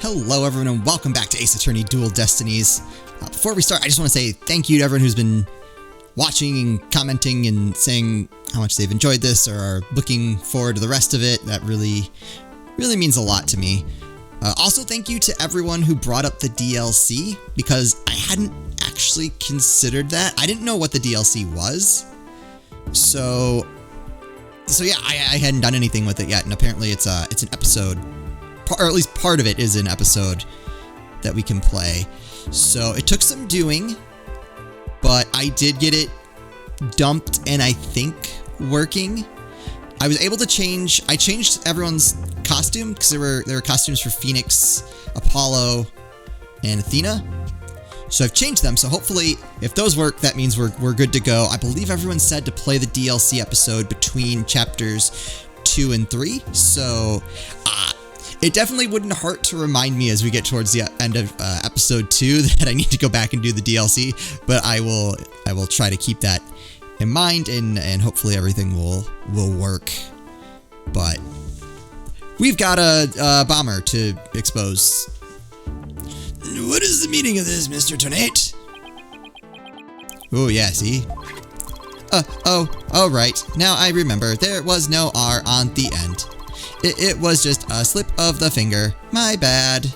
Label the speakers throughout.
Speaker 1: Hello everyone and welcome back to Ace Attorney Dual Destinies. Before we start, I just want to say thank you to everyone who's been watching and commenting and saying how much they've enjoyed this or are looking forward to the rest of it. That really means a lot to me. Also, thank you to everyone who brought up the DLC, because I hadn't actually considered that. I didn't know what the DLC was. So yeah, I hadn't done anything with it yet, and apparently it's an episode, or at least part of it is an episode that we can play. So it took some doing, but I did get it dumped and I think working. I was able to I changed everyone's costume, because there were costumes for Phoenix, Apollo, and Athena. So I've changed them, so hopefully if those work, that means we're good to go. I believe everyone said to play the DLC episode between chapters 2 and 3, so it definitely wouldn't hurt to remind me as we get towards the end of episode 2 that I need to go back and do the DLC, but I will try to keep that in mind, and hopefully everything will work. But we've got a bomber to expose. What is the meaning of this, Mr. Tornate? Oh, yeah, see? Oh, right. Now I remember. There was no R on the end. It was just a slip of the finger. My bad.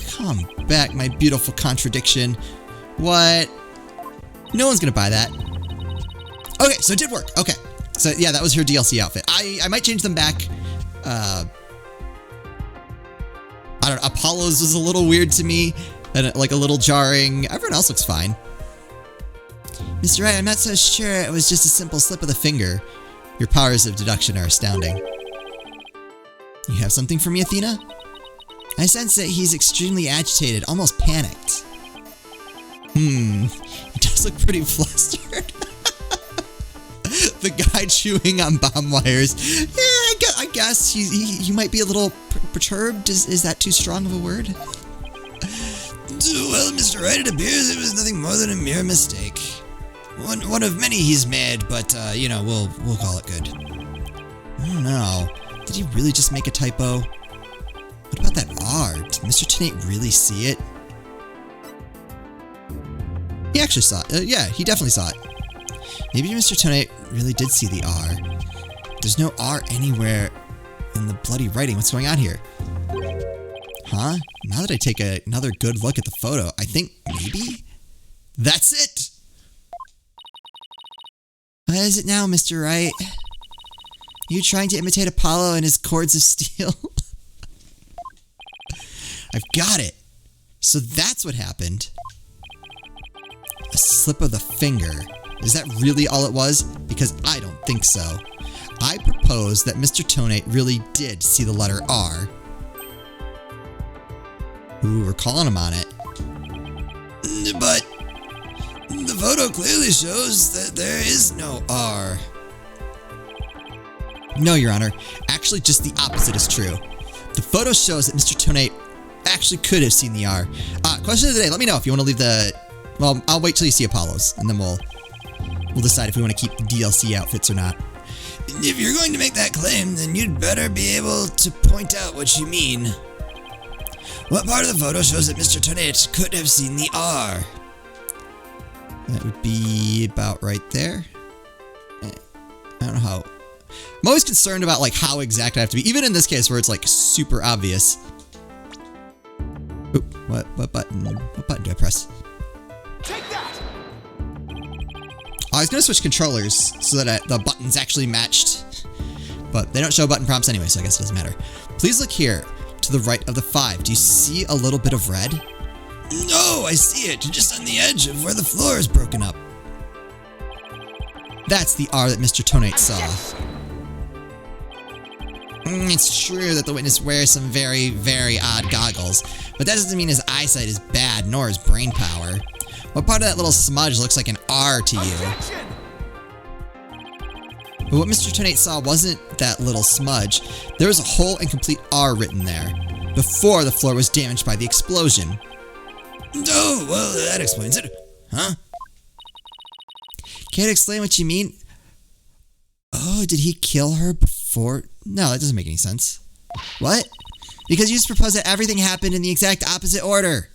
Speaker 1: Come back, my beautiful contradiction. What? No one's gonna buy that. Okay, so it did work. Okay. So, yeah, that was her DLC outfit. I might change them back. I don't know, Apollo's was a little weird to me, and like a little jarring. Everyone else looks fine. Mr. Wright, I'm not so sure it was just a simple slip of the finger. Your powers of deduction are astounding. You have something for me, Athena? I sense that he's extremely agitated, almost panicked. He does look pretty flustered. The guy chewing on bomb wires. Yeah, I guess he might be a little perturbed. Is that too strong of a word? Well, Mr. Wright, it appears it was nothing more than a mere mistake. One of many he's made, but, you know, we'll call it good. I don't know. Did he really just make a typo? What about that R? Did Mr. Tornate really see it? He actually saw it. Yeah, he definitely saw it. Maybe Mr. Tornate really did see the R. There's no R anywhere in the bloody writing. What's going on here? Huh? Now that I take another good look at the photo, I think maybe that's it. What is it now, Mr. Wright? Are you trying to imitate Apollo and his cords of steel? I've got it. So that's what happened. A slip of the finger. Is that really all it was? Because I don't think so. I propose that Mr. Tornate really did see the letter R. Ooh, we're calling him on it. But the photo clearly shows that there is no R. No, Your Honor. Actually, just the opposite is true. The photo shows that Mr. Tornate actually could have seen the R. Question of the day. Let me know if you want to leave the... Well, I'll wait till you see Apollo's, and then we'll decide if we want to keep the DLC outfits or not. If you're going to make that claim, then you'd better be able to point out what you mean. What part of the photo shows that Mr. Tornate could have seen the R? That would be about right there. I don't know how. I'm always concerned about like how exact I have to be, even in this case where it's like super obvious. Oop, what button? What button do I press?
Speaker 2: Take that!
Speaker 1: I was going to switch controllers so that the buttons actually matched, but they don't show button prompts anyway, so I guess it doesn't matter. Please look here, to the right of the 5. Do you see a little bit of red? No, I see it, just on the edge of where the floor is broken up. That's the R that Mr. Tornate saw. It's true that the witness wears some very, very odd goggles, but that doesn't mean his eyesight is bad, nor his brain power. What part of that little smudge looks like an R to you? But what Mr. Tornate saw wasn't that little smudge. There was a whole and complete R written there, before the floor was damaged by the explosion. Oh, well, that explains it. Huh? Can't explain what you mean? Oh, did he kill her before No, that doesn't make any sense. What? Because you just proposed that everything happened in the exact opposite order.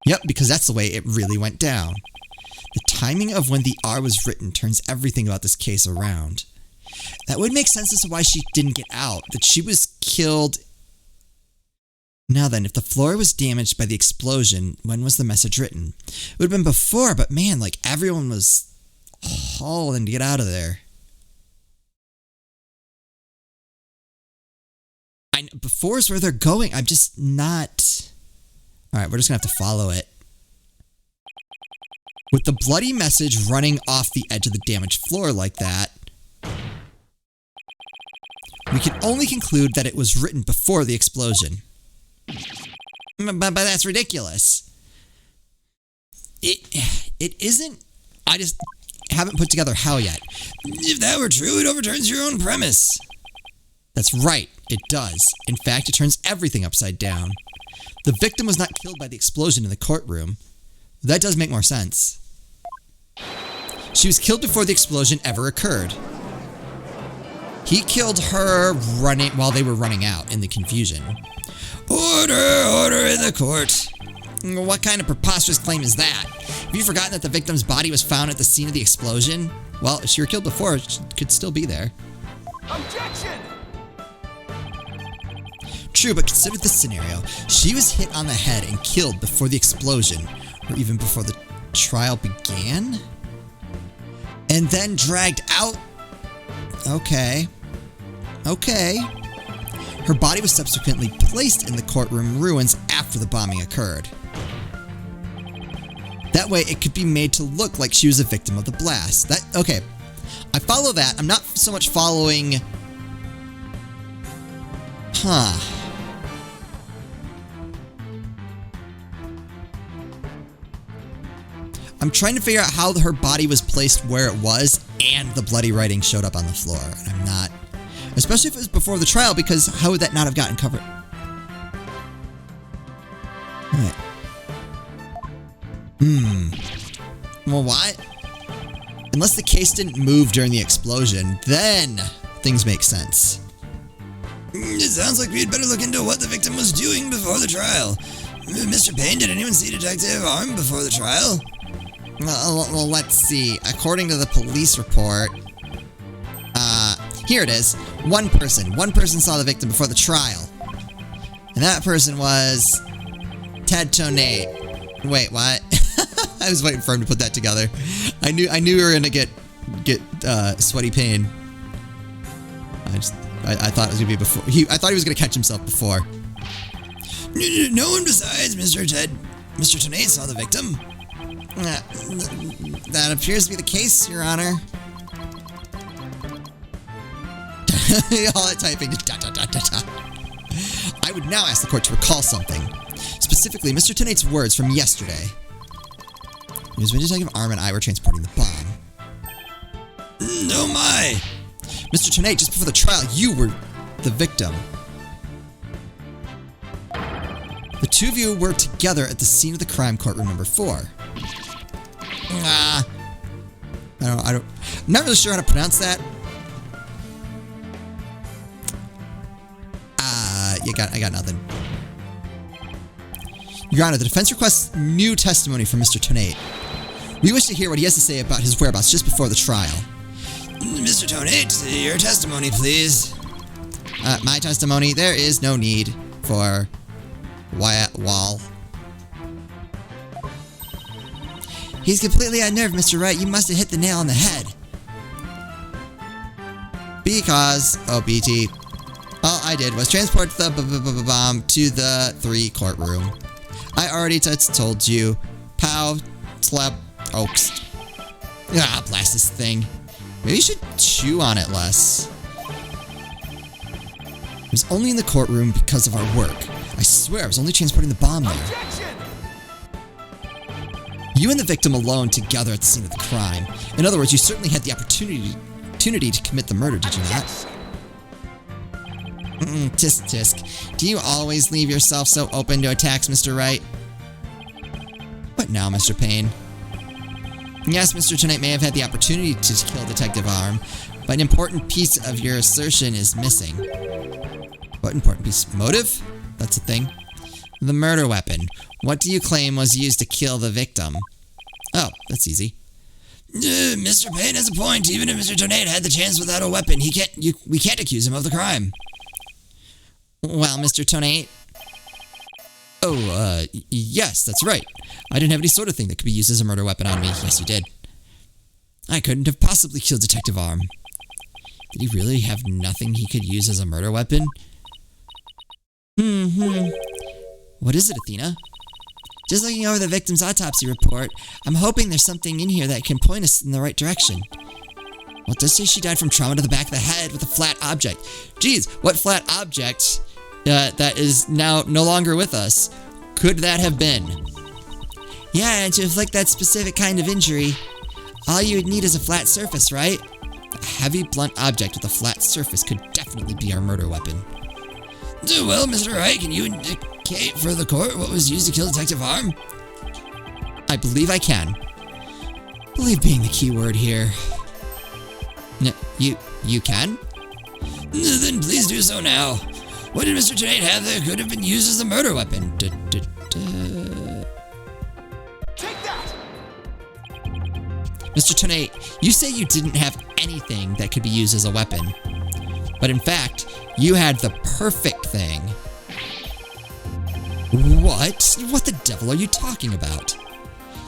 Speaker 1: Yep, because that's the way it really went down. The timing of when the R was written turns everything about this case around. That would make sense as to why she didn't get out, that she was killed. Now then, if the floor was damaged by the explosion, when was the message written? It would have been before, but man, like everyone was hauling to get out of there. Before is where they're going. I'm just not... Alright, we're just going to have to follow it. With the bloody message running off the edge of the damaged floor like that, we can only conclude that it was written before the explosion. But that's ridiculous. It isn't... I just haven't put together how yet. If that were true, it overturns your own premise. That's right, it does. In fact, it turns everything upside down. The victim was not killed by the explosion in the courtroom. That does make more sense. She was killed before the explosion ever occurred. He killed her while they were running out in the confusion. Order in the court. What kind of preposterous claim is that? Have you forgotten that the victim's body was found at the scene of the explosion? Well, if she were killed before, she could still be there.
Speaker 2: Objection!
Speaker 1: True, but consider this scenario. She was hit on the head and killed before the explosion, or even before the trial began? And then dragged out? Okay. Her body was subsequently placed in the courtroom ruins after the bombing occurred. That way, it could be made to look like she was a victim of the blast. Okay. I follow that. I'm not so much following... I'm trying to figure out how her body was placed where it was and the bloody writing showed up on the floor. And I'm not... Especially if it was before the trial, because how would that not have gotten covered? Right. Well, what? Unless the case didn't move during the explosion, then things make sense. It sounds like we'd better look into what the victim was doing before the trial. Mr. Payne, did anyone see Detective Arm before the trial? Well, let's see. According to the police report, here it is. One person saw the victim before the trial. And that person was Ted Tonate. Wait, what? I was waiting for him to put that together. I knew we were gonna get Sweaty Payne. I thought it was gonna be before. I thought he was gonna catch himself before. No one besides Mr. Tonate saw the victim. That appears to be the case, Your Honor. All that typing. I would now ask the court to recall something. Specifically, Mr. Tonate's words from yesterday. It was when Detective Arm and I were transporting the bomb. Oh my! Mr. Tonate, just before the trial, you were the victim. The two of you were together at the scene of the crime, courtroom number 4. I'm not really sure how to pronounce that. I got nothing. Your Honor, the defense requests new testimony from Mr. Tonate. We wish to hear what he has to say about his whereabouts just before the trial. Mr. Tonate, your testimony, please. My testimony? There is no need for Wall. He's completely unnerved, Mr. Wright. You must have hit the nail on the head. Because, BT, all I did was transport the bomb to the 3 courtroom. I already told you. Pow, slap, oaks. Blast this thing. Maybe you should chew on it less. It was only in the courtroom because of our work. I swear I was only transporting the bomb there.
Speaker 2: Objection!
Speaker 1: You and the victim alone together at the scene of the crime. In other words, you certainly had the opportunity to commit the murder, did you not? Tisk tisk. Do you always leave yourself so open to attacks, Mr. Wright? What now, Mr. Payne? Yes, Mr. Tonate may have had the opportunity to kill Detective Arm, But an important piece of your assertion is missing. What important piece? Motive? That's a thing. The murder weapon. What do you claim was used to kill the victim? Oh, that's easy. Mr. Payne has a point. Even if Mr. Tornade had the chance without a weapon, we can't accuse him of the crime. Well, Mr. Tornade. Oh, yes, that's right. I didn't have any sort of thing that could be used as a murder weapon on me. Yes, you did. I couldn't have possibly killed Detective Arm. Did he really have nothing he could use as a murder weapon? What is it, Athena? Just looking over the victim's autopsy report, I'm hoping there's something in here that can point us in the right direction. Well, it does say she died from trauma to the back of the head with a flat object. Geez, what flat object that is now no longer with us could that have been? Yeah, and to inflict that specific kind of injury, all you would need is a flat surface, right? A heavy, blunt object with a flat surface could definitely be our murder weapon. Well, Mr. Wright, can you indicate for the court what was used to kill Detective Arm? I believe I can. Believe being the key word here. No, you can? Then please do so now. What did Mr. Tornade have that could have been used as a murder weapon?
Speaker 2: Take that!
Speaker 1: Mr. Tornade, you say you didn't have anything that could be used as a weapon. But in fact, you had the perfect thing. What? What the devil are you talking about?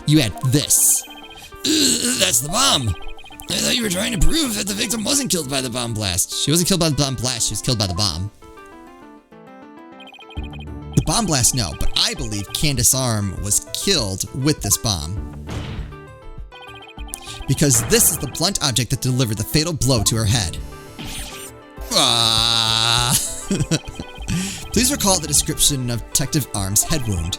Speaker 1: You had this. That's the bomb. I thought you were trying to prove that the victim wasn't killed by the bomb blast. She wasn't killed by the bomb blast, she was killed by the bomb. The bomb blast, no, but I believe Candace Arm was killed with this bomb. Because this is the blunt object that delivered the fatal blow to her head. Please recall the description of Detective Arm's head wound.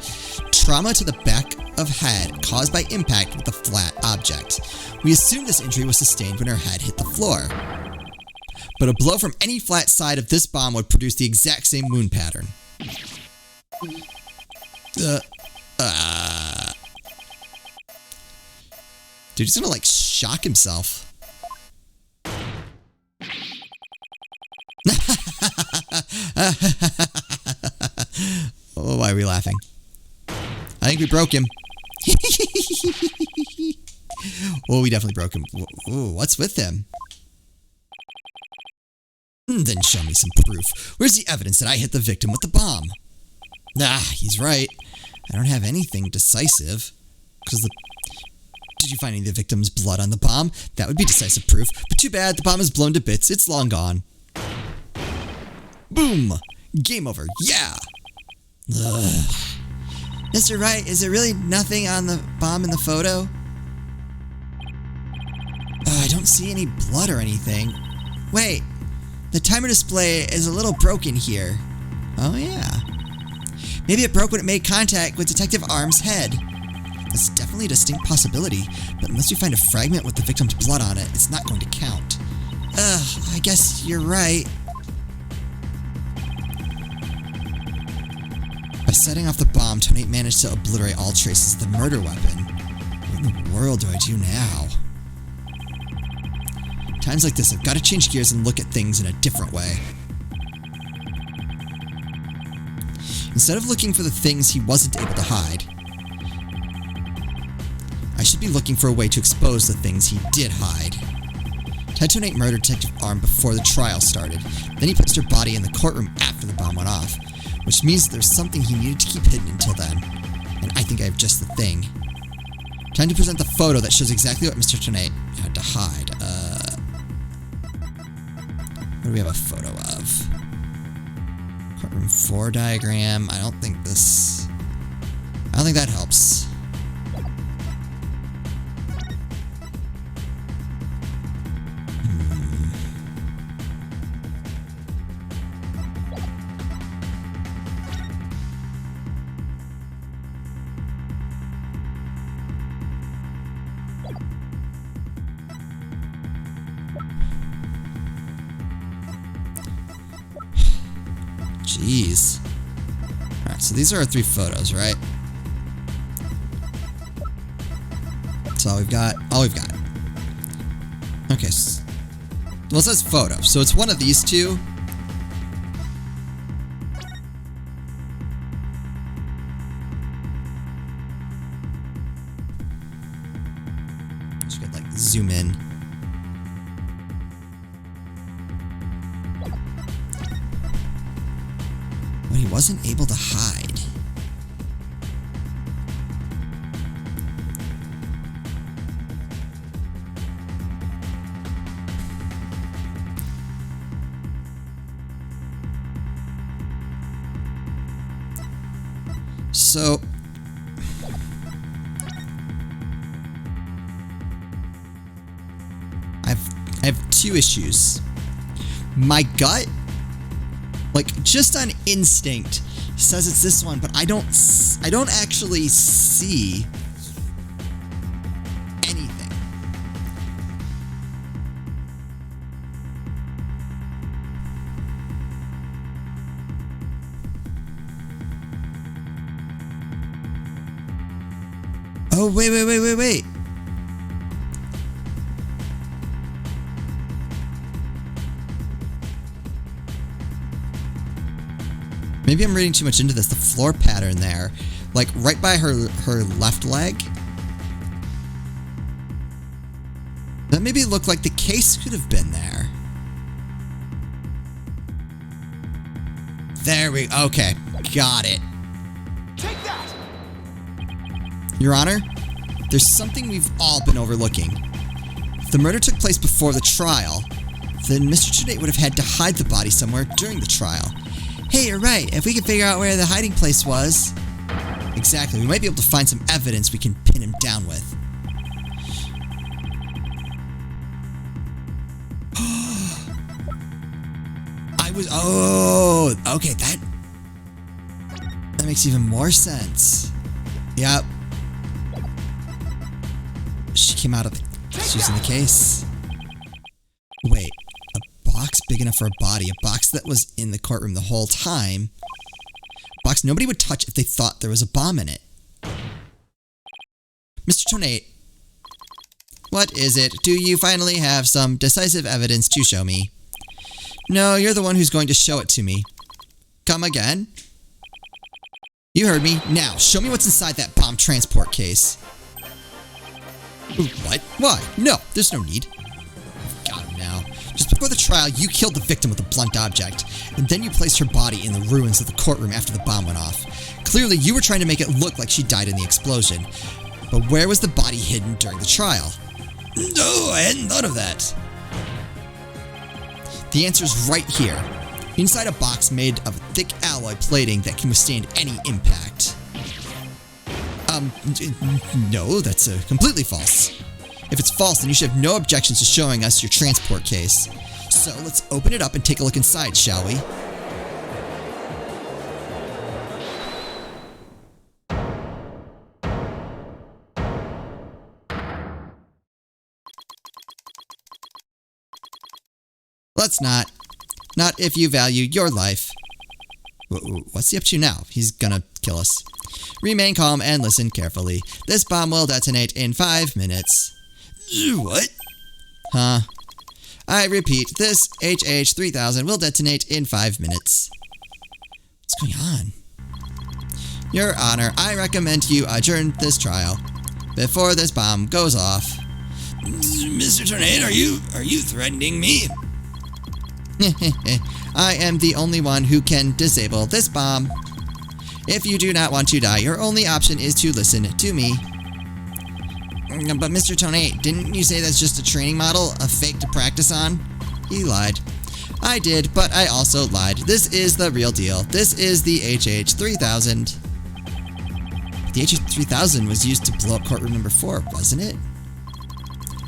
Speaker 1: Trauma to the back of head caused by impact with a flat object. We assume this injury was sustained when her head hit the floor. But a blow from any flat side of this bomb would produce the exact same wound pattern. Dude, he's gonna like shock himself. Oh, why are we laughing? I think we broke him. Oh, we definitely broke him. Ooh, what's with him? Then show me some proof. Where's the evidence that I hit the victim with the bomb? He's right. I don't have anything decisive. Did you find any of the victim's blood on the bomb? That would be decisive proof. But too bad, the bomb is blown to bits. It's long gone. Boom! Game over. Yeah! Ugh. Mr. Wright, is there really nothing on the bomb in the photo? I don't see any blood or anything. Wait, the timer display is a little broken here. Oh yeah. Maybe it broke when it made contact with Detective Arm's head. That's definitely a distinct possibility, but unless you find a fragment with the victim's blood on it, it's not going to count. I guess you're right. By setting off the bomb, Tony managed to obliterate all traces of the murder weapon. What in the world do I do now? Times like this, I've got to change gears and look at things in a different way. Instead of looking for the things he wasn't able to hide, I should be looking for a way to expose the things he did hide. Titanate murdered Detective Arm before the trial started. Then he placed her body in the courtroom after the bomb went off, which means there's something he needed to keep hidden until then. And I think I have just the thing. Time to present the photo that shows exactly what Mr. Titanate had to hide. What do we have a photo of? Courtroom 4 diagram. I don't think that helps. Jeez. Alright, so these are our 3 photos, right? That's all we've got. Okay. Well, it says photo, so it's one of these two. Just could, like, zoom in. But he wasn't able to hide. So, I have two issues. My gut, like just on instinct, says it's this one, but I don't actually see anything. Oh, wait. Maybe I'm reading too much into this. The floor pattern there, like right by her left leg. That maybe looked like the case could have been there. There we go. Okay, got it.
Speaker 2: Take that!
Speaker 1: Your Honor, there's something we've all been overlooking. If the murder took place before the trial, then Mr. Trinate would have had to hide the body somewhere during the trial. Hey, you're right. If we could figure out where the hiding place was... Exactly. We might be able to find some evidence we can pin him down with. Oh, okay, that makes even more sense. Yep. She came out of the... She's in the case. Wait, a box big enough for a body, a box that was in the courtroom the whole time. A box nobody would touch if they thought there was a bomb in it. Mr. Tonate, what is it? Do you finally have some decisive evidence to show me? No, you're the one who's going to show it to me. Come again? You heard me. Now, show me what's inside that bomb transport case. What? Why? No, there's no need. Got him now. Just before the trial, you killed the victim with a blunt object, and then you placed her body in the ruins of the courtroom after the bomb went off. Clearly, you were trying to make it look like she died in the explosion. But where was the body hidden during the trial? No, I hadn't thought of that. The answer's right here. Inside a box made of thick alloy plating that can withstand any impact. No, that's completely false. If it's false, then you should have no objections to showing us your transport case. So let's open it up and take a look inside, shall we? Let's not. Not if you value your life. What's he up to now? He's gonna kill us. Remain calm and listen carefully. This bomb will detonate in 5 minutes. What? Huh? I repeat, this HH-3000 will detonate in 5 minutes. What's going on? Your Honor, I recommend you adjourn this trial before this bomb goes off. Mr. Tornado, are you threatening me? I am the only one who can disable this bomb. If you do not want to die, your only option is to listen to me. But Mr. Tonate, didn't you say that's just a training model, a fake to practice on? He lied. I did, but I also lied. This is the real deal. This is the HH-3000. The HH-3000 was used to blow up courtroom number 4, wasn't it?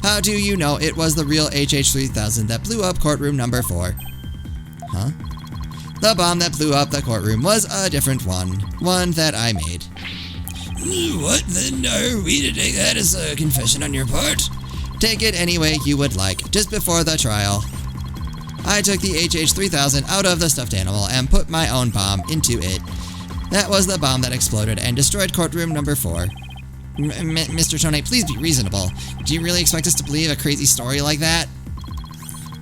Speaker 1: How do you know it was the real HH-3000 that blew up courtroom number 4? Huh? The bomb that blew up the courtroom was a different one. One that I made. What? Then are we to take that as a confession on your part? Take it any way you would like. Just before the trial, I took the HH-3000 out of the stuffed animal and put my own bomb into it. That was the bomb that exploded and destroyed courtroom number 4. Mr. Tonate, please be reasonable. Do you really expect us to believe a crazy story like that?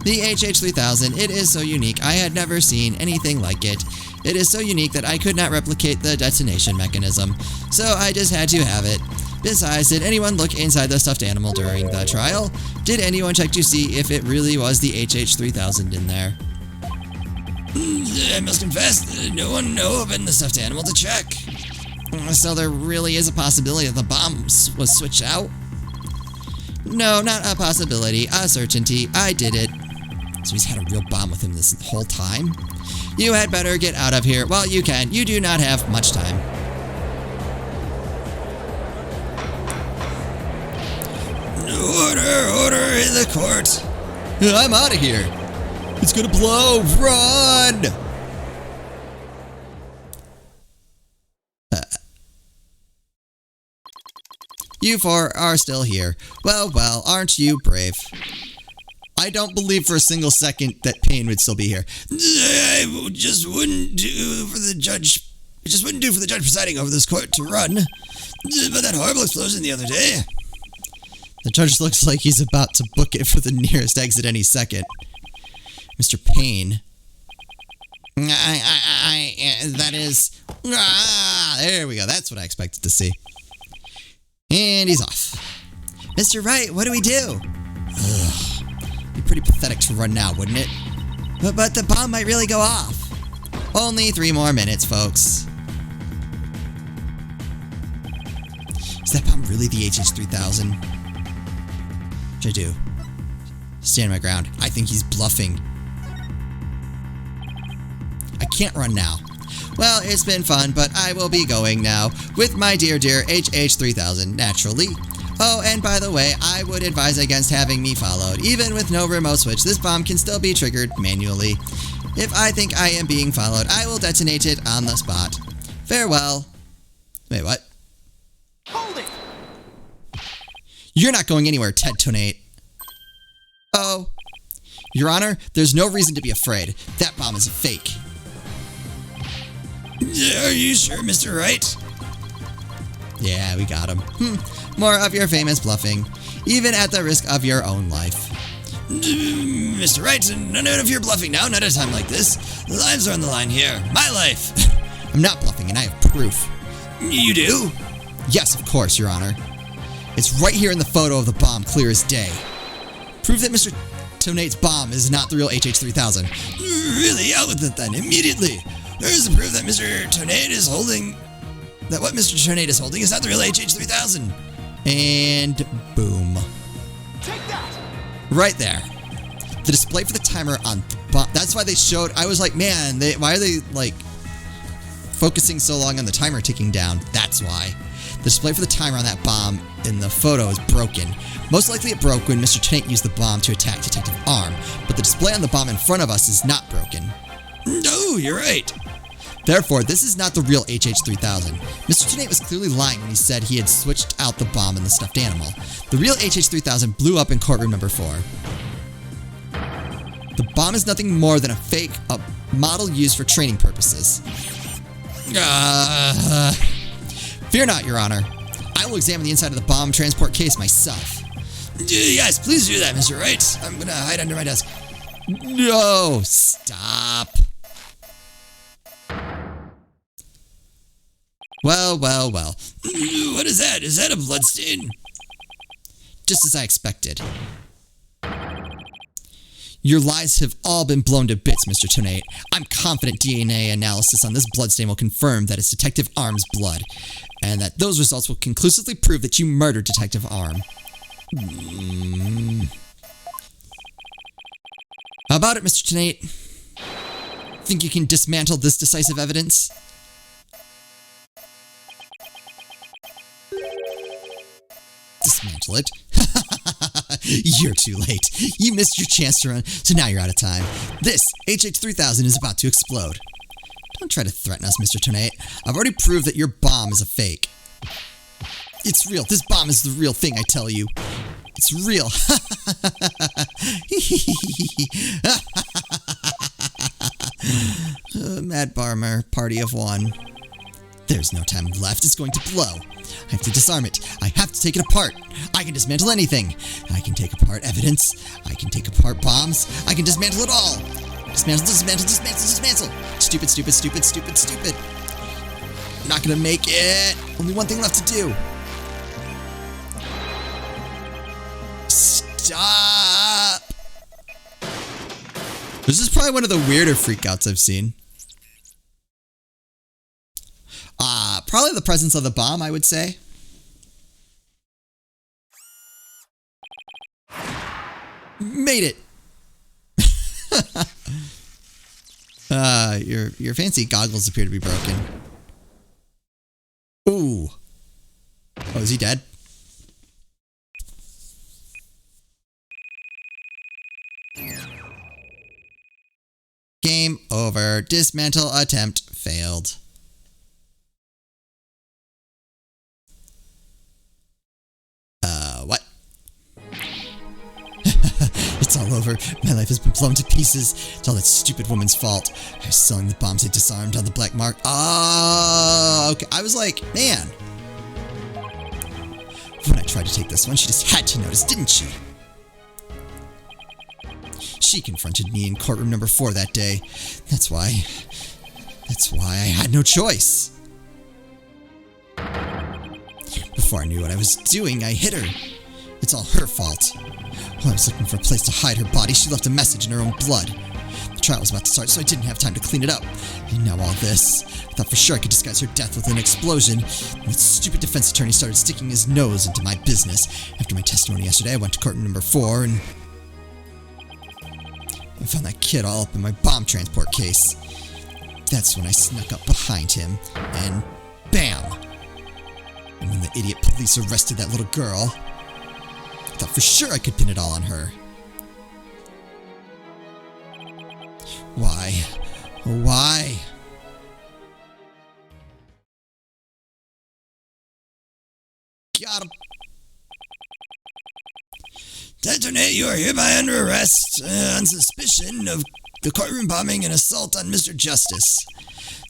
Speaker 1: The HH3000, it is so unique. I had never seen anything like it. It is so unique that I could not replicate the detonation mechanism, so I just had to have it. Besides, did anyone look inside the stuffed animal during the trial? Did anyone check to see if it really was the HH3000 in there? I must confess, no one opened the stuffed animal to check. So there really is a possibility that the bomb was switched out? No, not a possibility, a certainty. I did it. So he's had a real bomb with him this whole time? You had better get out of here while you can. You do not have much time. Order in the court. I'm out of here. It's gonna blow. Run! You four are still here. Well, aren't you brave? I don't believe for a single second that Payne would still be here. I just wouldn't do for the judge. It just wouldn't do for the judge presiding over this court to run. But that horrible explosion the other day. The judge looks like he's about to book it for the nearest exit any second. Mr. Payne. That is... there we go. That's what I expected to see. And he's off. Mr. Wright, what do we do? Be pretty pathetic to run now, wouldn't it? But the bomb might really go off. Only 3 more minutes, folks. Is that bomb really the HH3000? What should I do? Stand my ground. I think he's bluffing. I can't run now. Well, it's been fun, but I will be going now with my dear HH3000, naturally. Oh, and by the way, I would advise against having me followed. Even with no remote switch, this bomb can still be triggered manually. If I think I am being followed, I will detonate it on the spot. Farewell. Wait, what?
Speaker 2: Hold it!
Speaker 1: You're not going anywhere, Ted Tonate. Oh. Your Honor, there's no reason to be afraid. That bomb is a fake. Are you sure, Mr. Wright? Yeah, we got him. More of your famous bluffing, even at the risk of your own life. Mr. Wright, none of your bluffing now, not at a time like this. The lives are on the line here. My life. I'm not bluffing, and I have proof. You do? Yes, of course, Your Honor. It's right here in the photo of the bomb, clear as day. Prove that Mr. Tonate's bomb is not the real HH3000. Really? Out with it then, immediately. There is the proof that Mr. Tonate is holding... that what Mr. Tonate is holding is not the real HH3000. And boom.
Speaker 2: Take that!
Speaker 1: Right there. The display for the timer on the bomb. That's why they showed... I was like, man, why are they, like, focusing so long on the timer ticking down? That's why. The display for the timer on that bomb in the photo is broken. Most likely it broke when Mr. Tonate used the bomb to attack Detective Arm, but the display on the bomb in front of us is not broken. No, you're right. Therefore, this is not the real HH3000. Mr. Tonate was clearly lying when he said he had switched out the bomb in the stuffed animal. The real HH3000 blew up in courtroom number 4. The bomb is nothing more than a model used for training purposes. Fear not, Your Honor. I will examine the inside of the bomb transport case myself. Yes, please do that, Mr. Wright. I'm gonna hide under my desk. No, stop. Well. What is that? Is that a bloodstain? Just as I expected. Your lies have all been blown to bits, Mr. Tonate. I'm confident DNA analysis on this bloodstain will confirm that it's Detective Arm's blood, and that those results will conclusively prove that you murdered Detective Arm. How about it, Mr. Tonate? Think you can dismantle this decisive evidence? Dismantle it? You're too late. You missed your chance to run, so now you're out of time. This HH3000 is about to explode. Don't try to threaten us, Mr. Tonate. I've already proved that your bomb is a fake. It's real. This bomb is the real thing, I tell you. It's real. Mad Barmer, party of one. There's no time left. It's going to blow. I have to disarm it. I have to take it apart. I can dismantle anything. I can take apart evidence. I can take apart bombs. I can dismantle it all. Dismantle, dismantle, dismantle, dismantle. Stupid, stupid, stupid, stupid, stupid. Not gonna make it. Only one thing left to do. Stop. This is probably one of the weirder freakouts I've seen. Probably the presence of the bomb, I would say. Made it. Your fancy goggles appear to be broken. Ooh. Oh, is he dead? Game over. Dismantle attempt failed. What? It's all over. My life has been blown to pieces. It's all that stupid woman's fault. I was selling the bombs I disarmed on the black market. Oh, okay. I was like, man. When I tried to take this one, she just had to notice, didn't she? She confronted me in courtroom number 4 that day. That's why I had no choice. Before I knew what I was doing, I hit her. It's all her fault. While I was looking for a place to hide her body, she left a message in her own blood. The trial was about to start, so I didn't have time to clean it up. And now all this. I thought for sure I could disguise her death with an explosion. And that stupid defense attorney started sticking his nose into my business. After my testimony yesterday, I went to courtroom number 4 and I found that kid all up in my bomb transport case. That's when I snuck up behind him, and bam! And when the idiot police arrested that little girl, I thought for sure I could pin it all on her. Why? Why? Got him. Detonate, you are hereby under arrest on suspicion of the courtroom bombing and assault on Mr. Justice.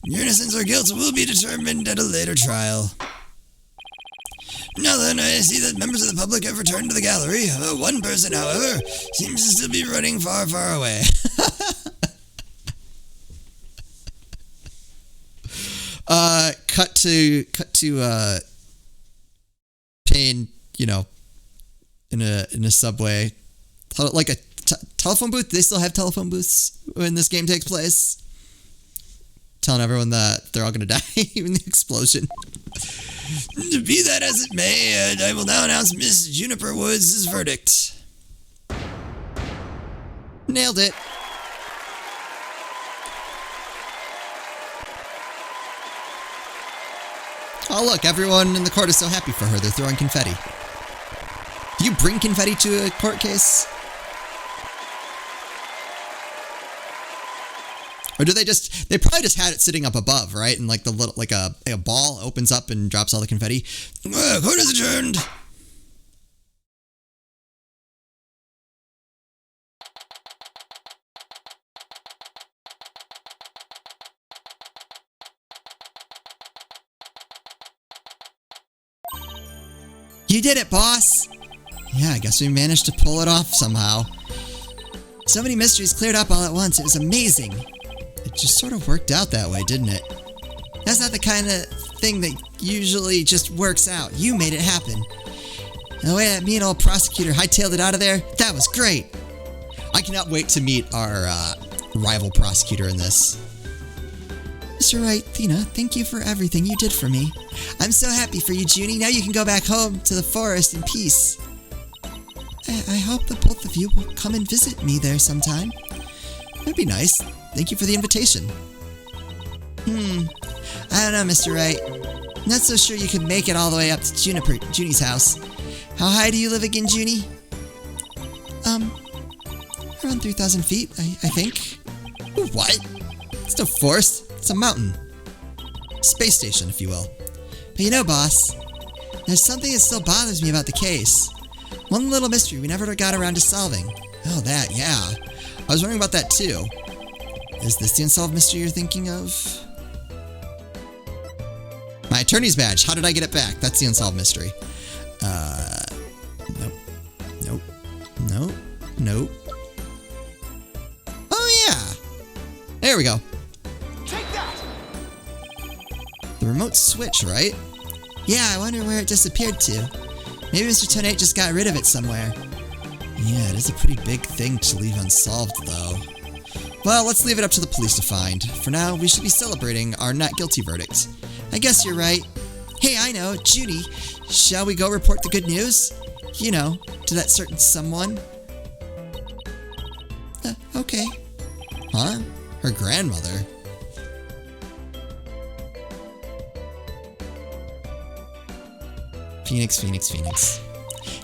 Speaker 1: Your innocence or guilt will be determined at a later trial. Now then, I see that members of the public have returned to the gallery. One person, however, seems to still be running far, far away. Cut to Payne, you know, in a subway, like a telephone booth. They still have telephone booths when this game takes place. Telling everyone that they're all gonna die in the explosion. Be that as it may, I will now announce Miss Juniper Woods' verdict. Nailed it. Oh look, everyone in the court is so happy for her, they're throwing confetti. Do you bring confetti to a court case? Or do they probably just had it sitting up above, right? And like the little, like a ball opens up and drops all the confetti. Court is adjourned. You did it, boss! Yeah, I guess we managed to pull it off somehow. So many mysteries cleared up all at once. It was amazing. It just sort of worked out that way, didn't it? That's not the kind of thing that usually just works out. You made it happen. And the way that mean old prosecutor hightailed it out of there, that was great. I cannot wait to meet our rival prosecutor in this. Mr. Wright, Thena, thank you for everything you did for me. I'm so happy for you, Junie. Now you can go back home to the forest in peace. I hope that both of you will come and visit me there sometime. That'd be nice. Thank you for the invitation. I don't know, Mr. Wright. I'm not so sure you can make it all the way up to Junie's house. How high do you live again, Junie? Around 3,000 feet, I think. What? It's no forest. It's a mountain. Space station, if you will. But you know, boss, there's something that still bothers me about the case. One little mystery we never got around to solving. Oh, that, yeah. I was wondering about that, too. Is this the unsolved mystery you're thinking of? My attorney's badge. How did I get it back? That's the unsolved mystery. Nope. Nope. Nope. Nope. Oh, yeah. There we go.
Speaker 2: Take that!
Speaker 1: The remote switch, right? Yeah, I wonder where it disappeared to. Maybe Mr. Tonate just got rid of it somewhere. Yeah, it is a pretty big thing to leave unsolved, though. Well, let's leave it up to the police to find. For now, we should be celebrating our not guilty verdict. I guess you're right. Hey, I know, Judy. Shall we go report the good news? You know, to that certain someone. Okay. Huh? Her grandmother. Phoenix.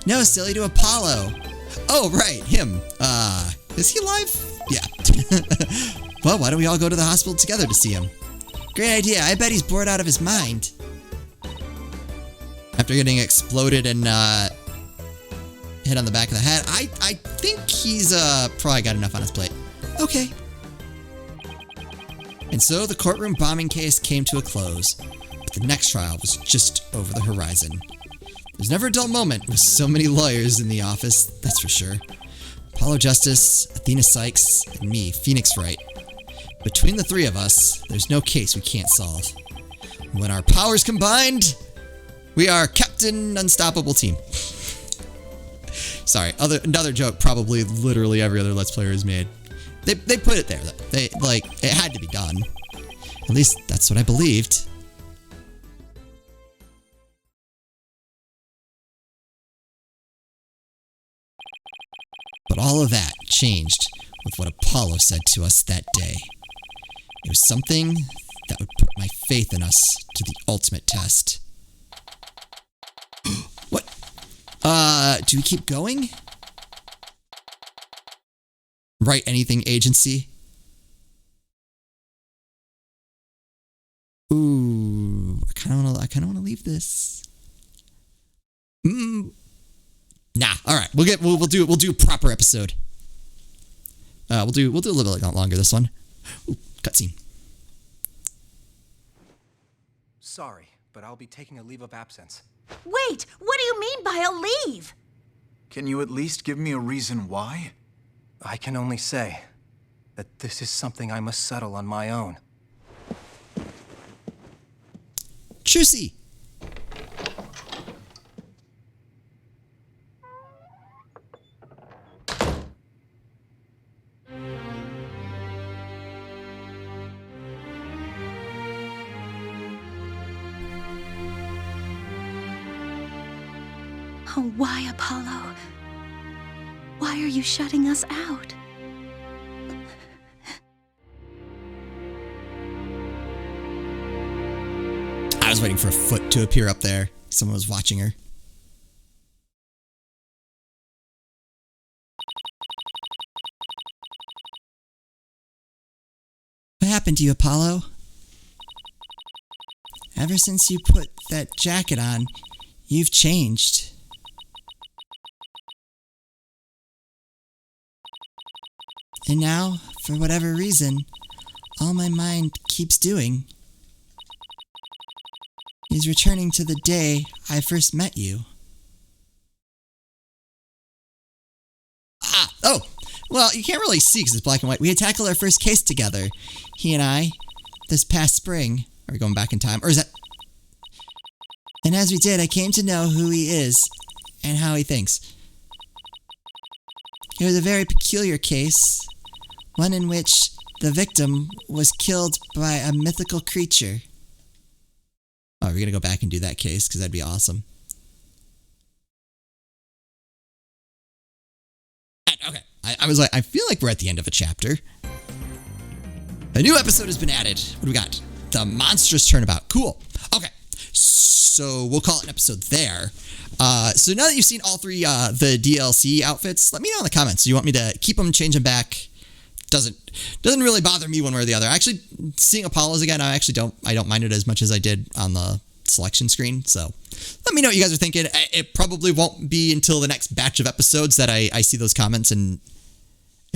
Speaker 1: No, silly, to Apollo. Oh, right, him. Is he alive? Yeah. Well, why don't we all go to the hospital together to see him? Great idea. I bet he's bored out of his mind. After getting exploded and hit on the back of the head, I think he's probably got enough on his plate. Okay. And so the courtroom bombing case came to a close, but the next trial was just over the horizon. There's never a dull moment with so many lawyers in the office, that's for sure. Apollo Justice, Athena Sykes, and me, Phoenix Wright. Between the three of us, there's no case we can't solve. When our powers combined, we are Captain Unstoppable Team. Sorry, another joke probably literally every other Let's Player has made. They put it there. It had to be done. At least that's what I believed. But all of that changed with what Apollo said to us that day. It was something that would put my faith in us to the ultimate test. What? Do we keep going? Write anything agency? Ooh, I kind of want to leave this. Nah. All right. We'll do a proper episode. We'll do a little bit longer this one. Ooh, cutscene.
Speaker 2: Sorry, but I'll be taking a leave of absence.
Speaker 3: Wait, what do you mean by a leave?
Speaker 4: Can you at least give me a reason why?
Speaker 2: I can only say that this is something I must settle on my own.
Speaker 1: Juicy.
Speaker 3: Oh, why, Apollo? Why are you shutting us out?
Speaker 1: I was waiting for a foot to appear up there. Someone was watching her. What happened to you, Apollo? Ever since you put that jacket on, you've changed. And now, for whatever reason, all my mind keeps doing is returning to the day I first met you. Oh! Well, you can't really see because it's black and white. We had tackled our first case together. He and I, this past spring. Are we going back in time? Or is that... And as we did, I came to know who he is and how he thinks. It was a very peculiar case. One in which the victim was killed by a mythical creature. Oh, we're going to go back and do that case because that'd be awesome. Okay, I was like, I feel like we're at the end of a chapter. A new episode has been added. What do we got? The Monstrous Turnabout. Cool. Okay, so we'll call it an episode there. So now that you've seen all three the DLC outfits, let me know in the comments. Do you want me to keep them, change them back? Doesn't really bother me one way or the other. Actually, seeing Apollo's again, I don't mind it as much as I did on the selection screen. So let me know what you guys are thinking. It probably won't be until the next batch of episodes that I see those comments and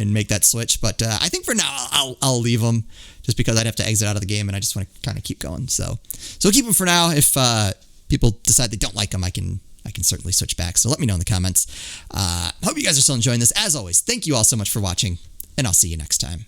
Speaker 1: and make that switch. But I think for now I'll leave them just because I'd have to exit out of the game and I just want to kind of keep going. So we'll keep them for now. If people decide they don't like them, I can certainly switch back. So let me know in the comments. Hope you guys are still enjoying this. As always, thank you all so much for watching, and I'll see you next time.